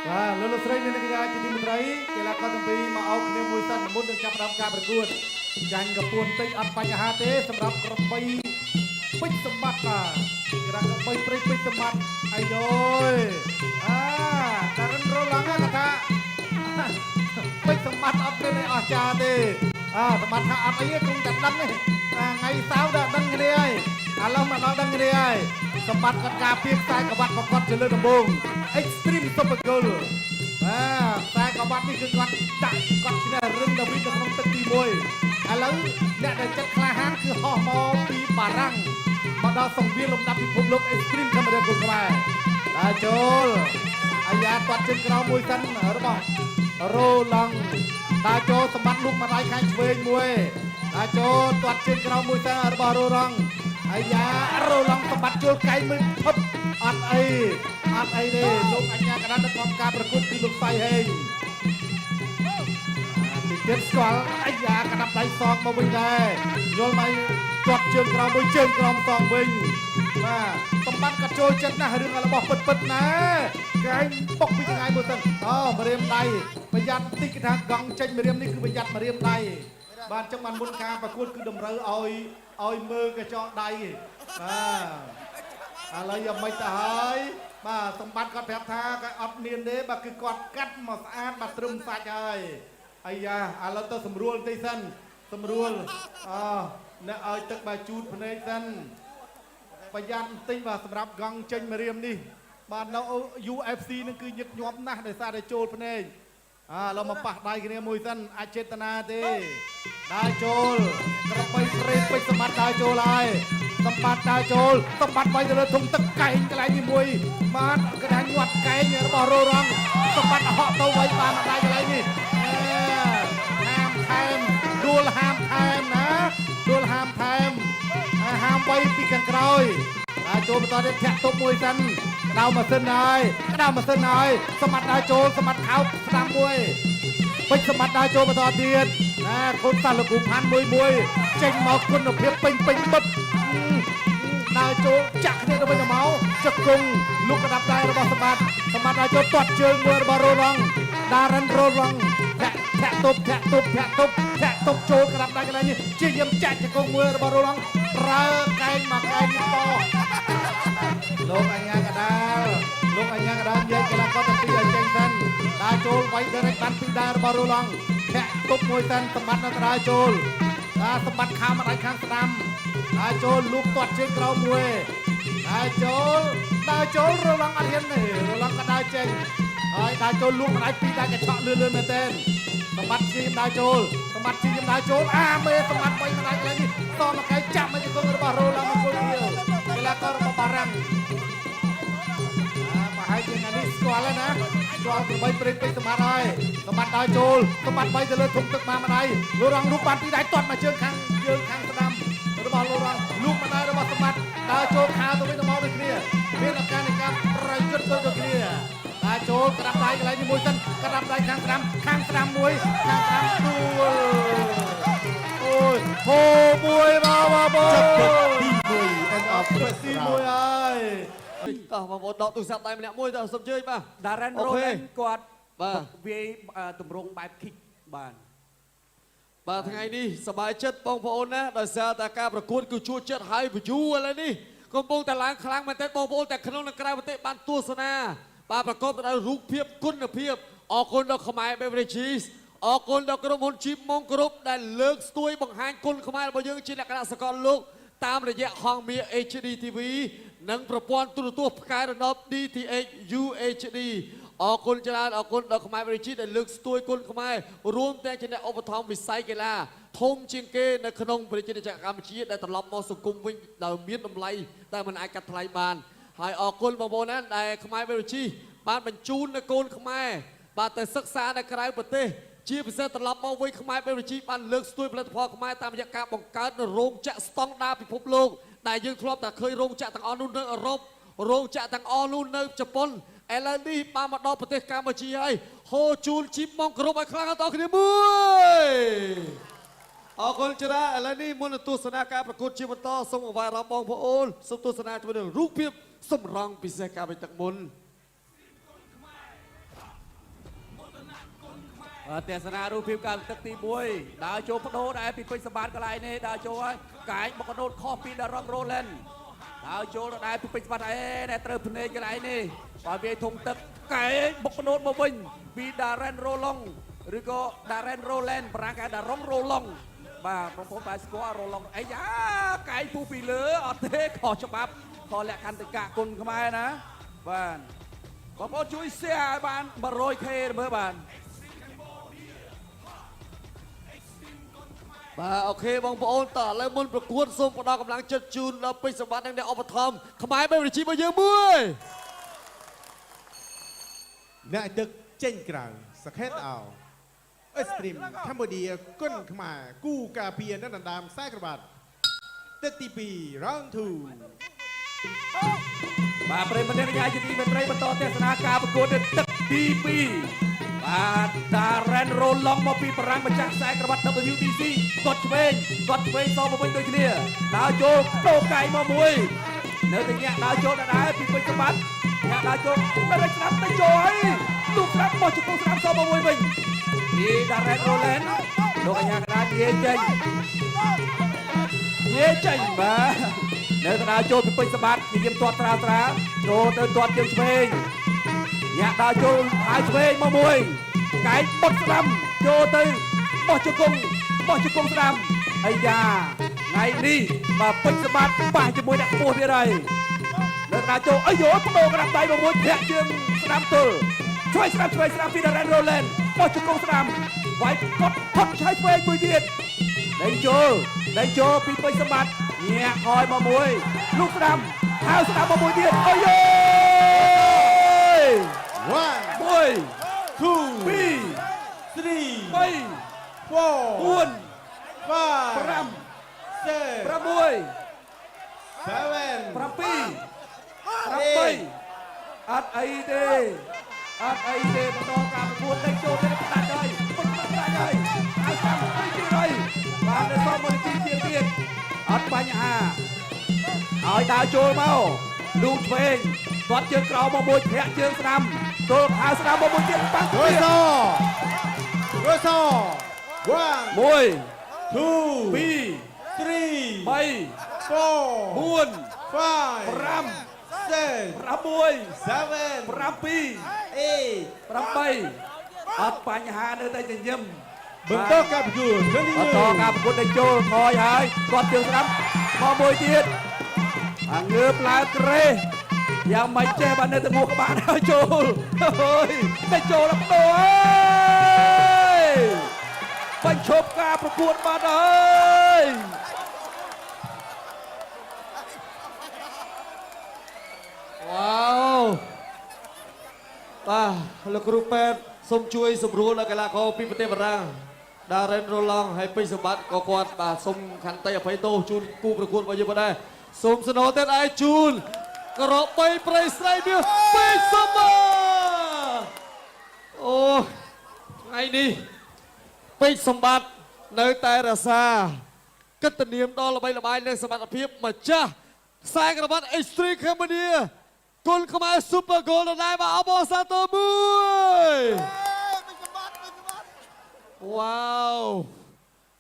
លោកលោកស្រីមានកញ្ញាជាទីមេត្រីកីឡាករទាំងពីរមកអោបគ្នាមួយសិនមុននឹងចាប់ផ្ដើមការប្រកួតចាញ់កពួនតិចអត់បញ្ហាទេសម្រាប់ក្របីពេជ្រសម្បត្តិបាទកីឡាករ3ព្រៃពេជ្រសម្បត្តិអាយយតារិនរឡងគាត់ថាពេជ្រសម្បត្តិអត់មានអស្ចារ្យទេសម្បត្តិថាអត់អីទេគង់តែដឹងទេថ្ងៃសៅរ៍ដល់ដឹងគ្នាហើយឥឡូវមកដល់ដឹងគ្នាហើយសម្បត្តិគាត់ការពារខ្សែក្បាត់របស់គាត់ជាលើដំបូង Extreme Super Goal ខ្សែក្បាត់នេះគឺគាត់ដាក់គាត់ឈ្នះរឹងដាវីនៅក្នុងទឹកទី1ឥឡូវអ្នកដែលចិត្តក្លាហានគឺហោះមកពីបារាំងមកដល់សង្វៀនលំដាប់ពិភពលោក Extreme កាមេរ៉ាគុណខ្មែរដល់ចូលអាយ៉ាគាត់ជើងក្រោមមួយសិនរបស់រ៉ូឡង់ដល់ចូលសម្បត្តិលុកមកដៃខាងឆ្វេងមួយដល់ចូលគាត់ជើងក្រោមមួយសិនរបស់រ៉ូឡង់អាយ៉ារ៉ូឡង់សម្បត្តិចូលកែងមួយផឹបអត់អីទេលោកអញ្ញាកណ្ដាលដឹកនាំការប្រកួតគឺលោកសៃហេងទីទៀតស្គាល់អាយ៉ាកណ្ដាប់ដៃសងមកវិញដែរយល់មកគាត់ជើងក្រោមមួយជើងក្រោមសងវិញបាទសម្បត្តិក៏ចូលចិត្តណាស់រឿងរបស់ពិតណាកែងបុកពីថ្ងៃមួយទៅម្រាមដៃប្រយ័ត្នតិចគេថាកង់ចេញម្រាមនេះគឺប្រយ័ត្នម្រាមដៃបាទចឹងបានមុនការប្រកួតគឺតម្រូវឲ្យមើលកញ្ចក់ដៃបាទឥឡូវយ៉ាងម៉េចទៅហើយបាទសម្បត្តិគាត់ប្រាប់ថាគាត់អត់មានទេបាទគឺគាត់កាត់មកស្អាតបាទត្រឹមសាច់ហើយអាយ៉ាឥឡូវទៅស្រួលបន្តិចសិនស្រួលអ្នកឲ្យទឹកបាទជូតភ្នែកសិនប្រយ័ត្នបន្តិចបាទសម្រាប់កង់ចេញម្រាមនេះបាទនៅ UFC នឹងគឺញឹកញាប់ណាស់ដោយសារតែចូលភ្នែកឥឡូវមកប៉ះដៃគ្នាមួយសិនអាចចេតនាទេដើរចូលក្របីព្រេងពេជ្រសម្បត្តិដើរចូលហើយសម្បត្តិដើរចូលសម្បត្តិវាយទៅលើធុងទឹកកែងកន្លែងនេះមួយបាទកណ្ដាលញាត់កែងរបស់រ៉ូរ៉ង់សម្បត្តិហក់ទៅវាយបានម្ដាយកន្លែងនេះហាមថែមដួលហាមថែមណាដួលហាមថែមហាមវាយពីខាងក្រោយដើរចូលបន្តទៀតធាក់ទប់មួយសិនក្តៅម៉ាស៊ីនហើយសម្បត្តិដើរចូលសម្បត្តិខោស្ដាំមួយពេជ្រសម្បត្តិដើរចូលបន្តទៀតកូនសាលោកគ្រូផាន់មួយចេញមកគុណភាពពេញបិទដើរចូលចាក់គ្នាទៅវិញទៅមកចកគង់លោកកដាប់ដៃរបស់សម្បត្តិដើរចូលទាត់ជើងមួយរបស់រ៉ូឡង់ដារិនរ៉ូឡង់ធាក់ទប់ចូលកដាប់ដៃកន្លែងនេះជាយាមចាក់ចកគង់មួយរបស់រ៉ូឡង់ប្រើកែងមកកែងនេះតលោកអញ្ញាកដាលនិយាយកីឡាករទាំងពីរឲ្យចេញសិនដើរចូលវាយដេរេកបានពីដើររបស់រ៉ូឡង់ធាក់ទប់មួយសិនសម្បត្តិនៅដើរចូលសម្បត្តិខាងម្ដាយខាងស្ដាំដើរចូលលូកទាត់ជើងក្រោមមួយដើរចូលរ៉ូឡង់អត់ហ៊ានទេរ៉ូឡង់ក៏ដើរចេញហើយដើរចូលលូកម្ដាយពីរដើរកញ្ឆក់លឿនមែនទែនសម្បត្តិជាដើរចូលមេសម្បត្តិបីម្ដាយកន្លែងនេះតមកកែចាប់មកជង្គង់របស់រ៉ូឡង់មកគល់គៀវកីឡាកររបស់បារាំងប្រហែលជានេះស្គាល់ហើយណាស្គាល់ប្របីព្រេងពេជ្រសម្បត្តិហើយសម្បត្តិដើរចូលសម្បត្តិបីទៅលើធុងទឹកមកម្ដាយរ៉ូឡង់លូកបានពីរដៃទាត់មកជើងខាងស្ដាំរបស់រ៉ូឡង់លូកម្ដាយរបស់សម្បត្តិដើរចូលខាទៅវិញទៅមកដូចគ្នាមានឱកាសនៃការប្រយុទ្ធដូចគ្នាដើរចូលក្តាប់ដៃកន្លែងនេះមួយសិនក្តាប់ដៃខាងស្ដាំមួយខាងស្ដាំដួលអូយហូមួយមកទី1 end of first ទី1ហើយតោះបងប្អូនដកទូរស័ព្ទដៃម្នាក់មួយតើសុំជើញបាទដារ៉ាន់រ៉ូឡែនគាត់បាទវាយតម្រងបែប kick បាទថ្ងៃនេះសប្បាយចិត្តបងប្អូនណាដោយសារតែការប្រកួតគឺជួលចិត្តហើយ view ឥឡូវនេះកំពុងតែឡើងខ្លាំងមែនទែនបងប្អូនតែក្នុងនិងក្រៅប្រទេសបានទស្សនាបាទប្រកបដោយរូបភាពគុណភាពអរគុណដល់ខ្មែរ Beverages អរគុណដល់ក្រុមហ៊ុន Jeep Mong Group ដែលលើកស្ទួយបង្ហាញគុណខ្មែររបស់យើងជាលក្ខណៈសកលលោកតាមរយៈហង្សមា HD TV និងប្រព័ន្ធទូរទស្សន៍ផ្កាយរណប DTH UHD អរគុណច្រើនអរគុណដល់ខ្មែរ Beverages ដែលលើកស្ទួយគុណខ្មែររួមទាំងជាអ្នកឧបត្ថម្ភវិស័យកីឡាធំជាងគេនៅក្នុងប្រជាជាតិកម្ពុជាដែលត្រឡប់មកសង្គមវិញដោយមានតម្លៃតែមិនអាចកាត់ថ្លៃបានហើយអរគុណបងប្អូនណាដែលខ្មែរ Beverages បានបញ្ជូននៅកូនខ្មែរបាទទៅសិក្សានៅក្រៅប្រទេសជាពិសេសត្រឡប់មកវិញខ្មែរ Beverages បានលើកស្ទួយផលិតផលខ្មែរតាមរយៈការបង្កើតនៅរោងចក្រស្តង់ដារពិភពលោកដែលយើងធ្លាប់តែឃើញរោងចក្រទាំងអស់នោះនៅអឺរ៉ុបរោងចក្រទាំងអស់នោះនៅជប៉ុនឥឡូវនេះបានមកដល់ប្រទេសកម្ពុជាហើយហូជូនជីបមកគ្រប់ឲ្យខ្លាំងដល់គ្នាមួយអរគុណច្រើនឥឡូវនេះមុននឹងទស្សនាការប្រកួតជាបន្តសូមអង្វរអារម្មណ៍បងប្អូនសូមទស្សនាជាមួយនឹងរូបភាពសម្រងពិសេសការវិញទឹកមុន ទេសនារូបភាពការទឹកទី1ដើរចូលបដូរដែរពីពេជ្រសម្បត្តិកន្លែងនេះដើរចូលហើយកែងបកដោតខុសពីដារ៉ុងរ៉ូឡែនដើរចូលដែរពីពេជ្រសម្បត្តិដែលត្រូវភ្នែកកន្លែងនេះបើវាធំទឹកកែងបកដោតមកវិញពីដារ៉ែនរ៉ូឡុងឬក៏ដារ៉ែនរ៉ូឡែនប្រាំងកែដារ៉ុងរ៉ូឡុងបាទបងប្អូនបានស្គាល់រ៉ូឡុងអីយ៉ាកែងពុះពីលើអត់ទេខុសច្បាប់ខុសលក្ខន្តិកៈគុណខ្មែរណាបាទបងប្អូនជួយ share ឲ្យបាន 100k មើលបាទ បាទអូខេបងប្អូនតើឥឡូវមុនប្រកួតសូមផ្ដល់កម្លាំងចិត្តជូនដល់ពេជ្រសម្បត្តិនិងអ្នកឧបត្ថម្ភខ្មែរបែបវិជ្ជារបស់យើងមួយ អ្នកទឹកចេញក្រៅសខេតអោអេស្ត្រីមកម្ពុជាគុណខ្មែរគូការពារនៅដណ្ដើមខ្សែក្រវ៉ាត់ទឹកទី2 round 2 បាទប្រិយមិត្តអ្នកជាទីមេត្រីបន្តទស្សនាការប្រកួតទឹកទី2បាទតារ៉ែនរ៉ូឡុងមកពីបារាំងម្ចាស់ខ្សែក្រវ៉ាត់ WBC គាត់ឆ្វេងសងមកវិញដូចគ្នាដើរចូលដូរកៃមកមួយនៅតែញាក់ដើរចូលដែរពីពេជ្រសម្បត្តិញាក់ដើរចូលតែស្ដាប់ទៅចូលហើយទូកស្ដាប់មកជង្គង់ស្ដាប់សងមកមួយវិញពីតារ៉ែនរ៉ូឡែនលោកអាញាកដានិយាយចេញបាទនៅកណ្ដាលចូលពីពេជ្រសម្បត្តិនិយាមទាត់ត្រាចូលទៅទាត់ជើងឆ្វេងញាក់ដើរចូលហើយឆ្វេងមកមួយកែបុតស្ដាំចូលទៅបោះជង្គង់ស្ដាំអាយ៉ាថ្ងៃនេះបាទពេជ្រសម្បត្តិប៉ះជាមួយអ្នកខ្ពស់ទៀតហើយនៅកណ្ដាលចូលអាយបដូរក្រាំដៃមកមួយធាក់ជើងស្ដាំទល់ឆ្វេងស្ដាំពីដារ៉ែនរ៉ូឡែនបោះជង្គង់ស្ដាំវាយផុតឆាយឆ្វេងមួយទៀតដេញចូលពីពេជ្រសម្បត្តិញាក់ហើយមកមួយលោកស្ដាំហៅស្ដាំមកមួយទៀតអូយ 1 2 3 3 4 4 5 6 7 8 អត់អីទេបន្តការប្រកួតដេញចូលទៅផ្ដាច់ហើយហើយស្ដាំទីហើយបានទៅសមមួយទីទៀតអត់បញ្ហាឲ្យដើរចូលមកលូឆ្វេងគាត់ជើងក្រោមមកមួយធាក់ជើងស្ដាំចូលហៅស្ដាំមកមួយទៀតប៉ះរួយស 1 2 3 4 4 5 6 7 7 8 អត់បញ្ហានៅតែញញឹម បន្តការប្រកួតបន្តការប្រកួតដេញចូលថយហើយគាត់ជើងស្ដាំមកមួយទៀតអាងើបឡើងក្រេះយ៉ាងមិនចេះបាននៅតែងោះក្បាលហើយចូលអើយតែចូលដល់បដូរហើយបញ្ឈប់ការប្រកួតបាត់ហើយ វ៉ាវបាទលោកគ្រូពេទ្យសូមជួយសម្រួលដល់កីឡាករពីប្រទេសបារាំងដារ៉ែនរ៉ូឡុងហើយពេជ្រសម្បត្តិក៏គាត់បាទសូមខន្តីអភ័យទោសជូនគូប្រកួតរបស់យើងបាទដែរសូមសនទេឯជូនក្របីប្រៃស្រីវាពេជ្រសម្បត្តិអូថ្ងៃនេះពេជ្រសម្បត្តិនៅតែរក្សាកិត្តិនាមដ៏ល្បីល្បាញនិងសមត្ថភាពម្ចាស់ខ្សែក្រវ៉ាត់អេស្ត្រីកម្ពុជាគុណខ្មែរ Super Gold ដែរមកអបអរសាទរមួយវ៉ាវ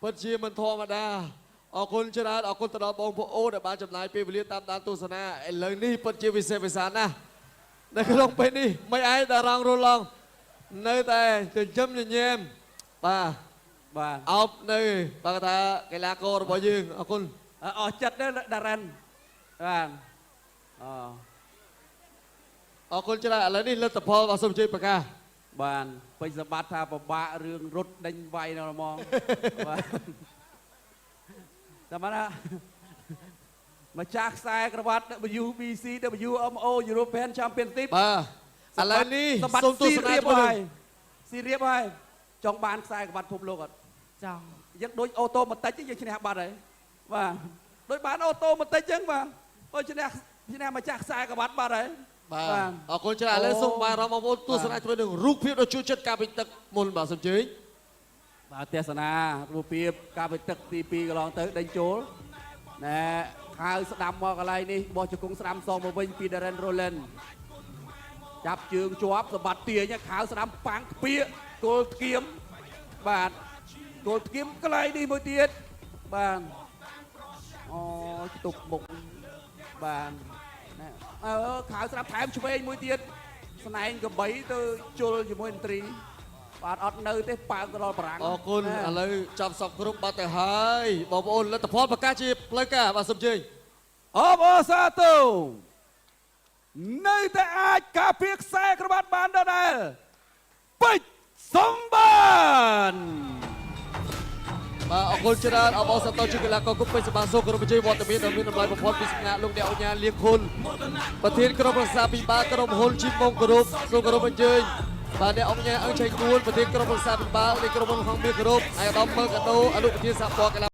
ពិតជាមិនធម្មតាអរគុណច្រើនអរគុណទៅដល់បងប្អូនដែលបានចំណាយពេលវេលាតាមដានទស្សនាឥឡូវនេះពិតជាវិសេសវិសាលណាស់នៅក្នុងពេលនេះមិនឯងតារងរលងនៅតែចិញ្ចឹមញញែមបាទអោបនៅបើថាកីឡាកររបស់យើងអរគុណអស់ចិត្តដែរដារ៉ែនបាទអរគុណច្រើនឥឡូវនេះលទ្ធផលបាទសូមជួយប្រកាសបានពេជ្រសម្បត្តិថាពិបាករឿងរត់ដេញវាយនៅហ្មងបាទតែមកណាម្ចាស់ខ្សែក្រវ៉ាត់ WBC WMO European Championship បាទឥឡូវនេះសូមទស្សនាជាមួយស៊ីរៀបហើយចង់បានខ្សែក្រវ៉ាត់ភពលោកអត់ចង់យើងដូចអូតូម៉ាទិកយើងឈ្នះបាត់ហើយបាទដូចបានអូតូម៉ាទិកអញ្ចឹងបាទបើឈ្នះម្ចាស់ខ្សែក្រវ៉ាត់បាត់ហើយបាទអរគុណច្រើនឥឡូវសូមបានរំបងប្អូនទស្សនាជាមួយនឹងរូបភាពដ៏ជួយចិត្តការពេញទឹកមុនបាទសូមជើញបាទទេសនារូបភាពការពេញទឹកទី2កន្លងទៅដេញចូលណែខៅស្ដាំមកកន្លែងនេះបោះជង្គង់ស្ដាំសងមកវិញពី Darren Roland ចាប់ជើងជាប់សម្បត្តិទាញខៅស្ដាំប៉ាំងខ្ពៀគល់គៀម បាទគោលគៀមកន្លែងនេះមួយទៀតបាទអូទុកមុខបាទណែខៅស្រាប់ថែមឆ្វេងមួយទៀតស្នែងកបីទៅជុលជាមួយឥន្ទ្រីបាទអត់នៅទេប៉ើក៏ដល់បារាំង អរគុណឥឡូវចាប់សពគ្រប់បាត់ទៅហើយបងប្អូនលទ្ធផលប្រកាសជាផ្លូវការបាទសូមជើញ អបអរសាទរនៅតែអាចការពារខ្សែក្រវ៉ាត់បានដដែលពេជ្រសំបាន បាទអរគុណច្រើនអបអរសាទរជាកីឡាករគុំពេជ្រសម្បានសូមគោរពជ័យវត្តមានដ៏មានតម្លៃបំផុតពីសំណាក់លោកអ្នកអញ្ញាលៀងខុនប្រធានក្រុមប្រឹក្សាពិបាលក្រុមហ៊ុនជីមងគោរពសូមគោរពអញ្ជើញបាទអ្នកអង្គញាអង្គឆៃគួនប្រធានក្រុមប្រឹក្សាពិបាលនៃក្រុមហ៊ុនហងមានគោរពអាយដាមមើលកាដូអនុប្រធានសហព័ន្ធកីឡា